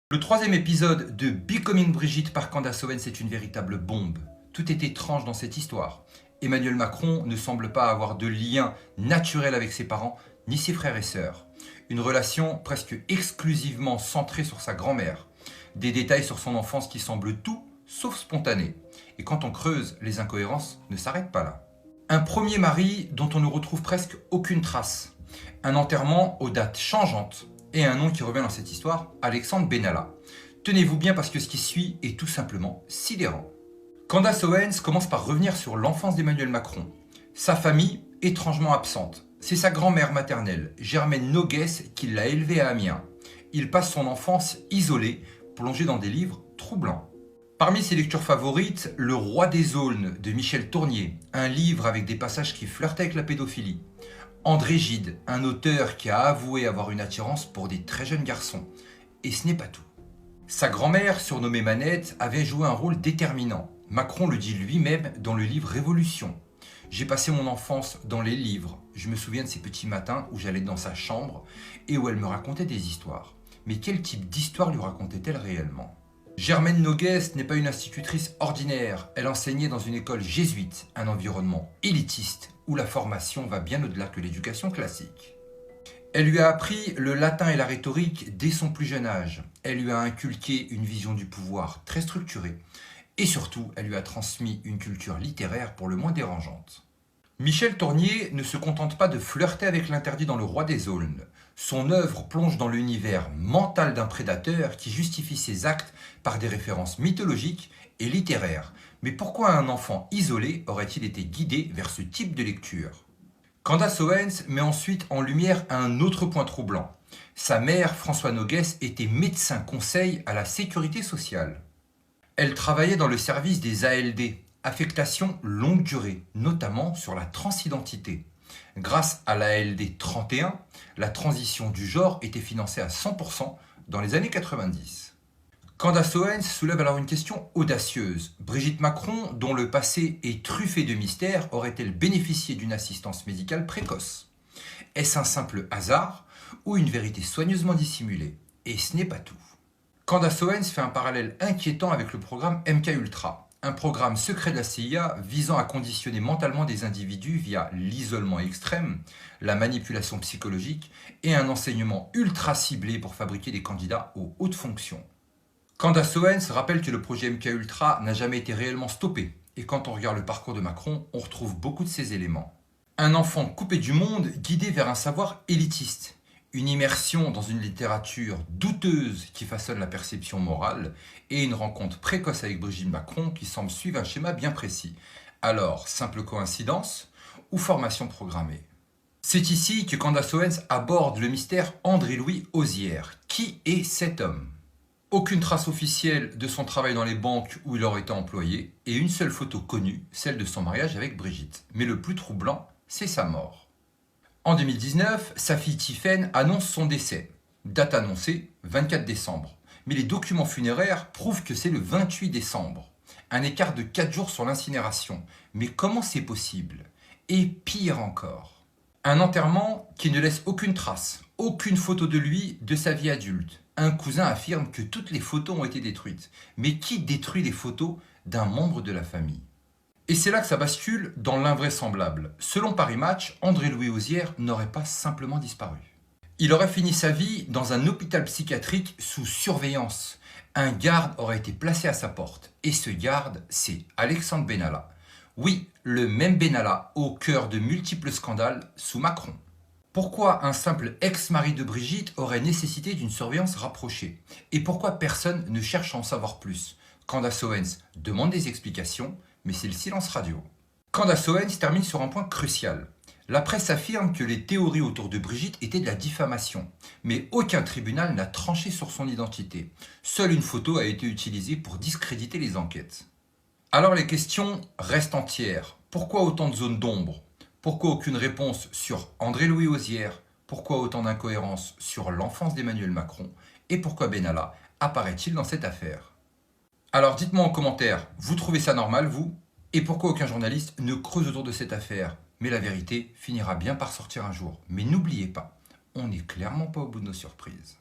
Le troisième épisode de Becoming Brigitte par Candace Owens est une véritable bombe. Tout est étrange dans cette histoire. Emmanuel Macron ne semble pas avoir de lien naturel avec ses parents ni ses frères et sœurs. Une relation presque exclusivement centrée sur sa grand-mère. Des détails sur son enfance qui semblent tout sauf spontanés. Et quand on creuse, les incohérences ne s'arrêtent pas là. Un premier mari dont on ne retrouve presque aucune trace. Un enterrement aux dates changeantes. Et un nom qui revient dans cette histoire, Alexandre Benalla. Tenez-vous bien parce que ce qui suit est tout simplement sidérant. Candace Owens commence par revenir sur l'enfance d'Emmanuel Macron. Sa famille, étrangement absente. C'est sa grand-mère maternelle, Germaine Noguès, qui l'a élevé à Amiens. Il passe son enfance isolé, plongé dans des livres troublants. Parmi ses lectures favorites, Le Roi des Aulnes de Michel Tournier, un livre avec des passages qui flirtent avec la pédophilie. André Gide, un auteur qui a avoué avoir une attirance pour des très jeunes garçons. Et ce n'est pas tout. Sa grand-mère, surnommée Manette, avait joué un rôle déterminant. Macron le dit lui-même dans le livre Révolution. J'ai passé mon enfance dans les livres. Je me souviens de ces petits matins où j'allais dans sa chambre et où elle me racontait des histoires. Mais quel type d'histoire lui racontait-elle réellement ? Germaine Noguès n'est pas une institutrice ordinaire. Elle enseignait dans une école jésuite, un environnement élitiste où la formation va bien au-delà que l'éducation classique. Elle lui a appris le latin et la rhétorique dès son plus jeune âge. Elle lui a inculqué une vision du pouvoir très structurée. Et surtout, elle lui a transmis une culture littéraire pour le moins dérangeante. Michel Tournier ne se contente pas de flirter avec l'interdit dans Le Roi des Aulnes. Son œuvre plonge dans l'univers mental d'un prédateur qui justifie ses actes par des références mythologiques et littéraires. Mais pourquoi un enfant isolé aurait-il été guidé vers ce type de lecture ? Candace Owens met ensuite en lumière un autre point troublant. Sa mère, Françoise Noguès, était médecin conseil à la sécurité sociale. Elle travaillait dans le service des ALD, affectation longue durée, notamment sur la transidentité. Grâce à l'ALD 31, la transition du genre était financée à 100% dans les années 90. Candace Owens soulève alors une question audacieuse. Brigitte Macron, dont le passé est truffé de mystères, aurait-elle bénéficié d'une assistance médicale précoce ? Est-ce un simple hasard ou une vérité soigneusement dissimulée ? Et ce n'est pas tout. Candace Owens fait un parallèle inquiétant avec le programme MKUltra, un programme secret de la CIA visant à conditionner mentalement des individus via l'isolement extrême, la manipulation psychologique et un enseignement ultra ciblé pour fabriquer des candidats aux hautes fonctions. Candace Owens rappelle que le projet MKUltra n'a jamais été réellement stoppé, et quand on regarde le parcours de Macron, on retrouve beaucoup de ces éléments. Un enfant coupé du monde, guidé vers un savoir élitiste. Une immersion dans une littérature douteuse qui façonne la perception morale et une rencontre précoce avec Brigitte Macron qui semble suivre un schéma bien précis. Alors, simple coïncidence ou formation programmée ? C'est ici que Candace Owens aborde le mystère André-Louis Osière. Qui est cet homme ? Aucune trace officielle de son travail dans les banques où il aurait été employé et une seule photo connue, celle de son mariage avec Brigitte. Mais le plus troublant, c'est sa mort. En 2019, sa fille Tiphaine annonce son décès. Date annoncée, 24 décembre. Mais les documents funéraires prouvent que c'est le 28 décembre. Un écart de 4 jours sur l'incinération. Mais comment c'est possible ? Et pire encore. Un enterrement qui ne laisse aucune trace, aucune photo de lui, de sa vie adulte. Un cousin affirme que toutes les photos ont été détruites. Mais qui détruit les photos d'un membre de la famille ? Et c'est là que ça bascule dans l'invraisemblable. Selon Paris Match, André-Louis Osière n'aurait pas simplement disparu. Il aurait fini sa vie dans un hôpital psychiatrique sous surveillance. Un garde aurait été placé à sa porte. Et ce garde, c'est Alexandre Benalla. Oui, le même Benalla au cœur de multiples scandales sous Macron. Pourquoi un simple ex-mari de Brigitte aurait nécessité d'une surveillance rapprochée ? Et pourquoi personne ne cherche à en savoir plus ? Candace Owens demande des explications, mais c'est le silence radio. Candace Owens termine sur un point crucial. La presse affirme que les théories autour de Brigitte étaient de la diffamation, mais aucun tribunal n'a tranché sur son identité. Seule une photo a été utilisée pour discréditer les enquêtes. Alors les questions restent entières. Pourquoi autant de zones d'ombre ? Pourquoi aucune réponse sur André-Louis Osière ? Pourquoi autant d'incohérences sur l'enfance d'Emmanuel Macron ? Et pourquoi Benalla apparaît-il dans cette affaire ? Alors dites-moi en commentaire, vous trouvez ça normal, vous ? Et pourquoi aucun journaliste ne creuse autour de cette affaire ? Mais la vérité finira bien par sortir un jour. Mais n'oubliez pas, on n'est clairement pas au bout de nos surprises.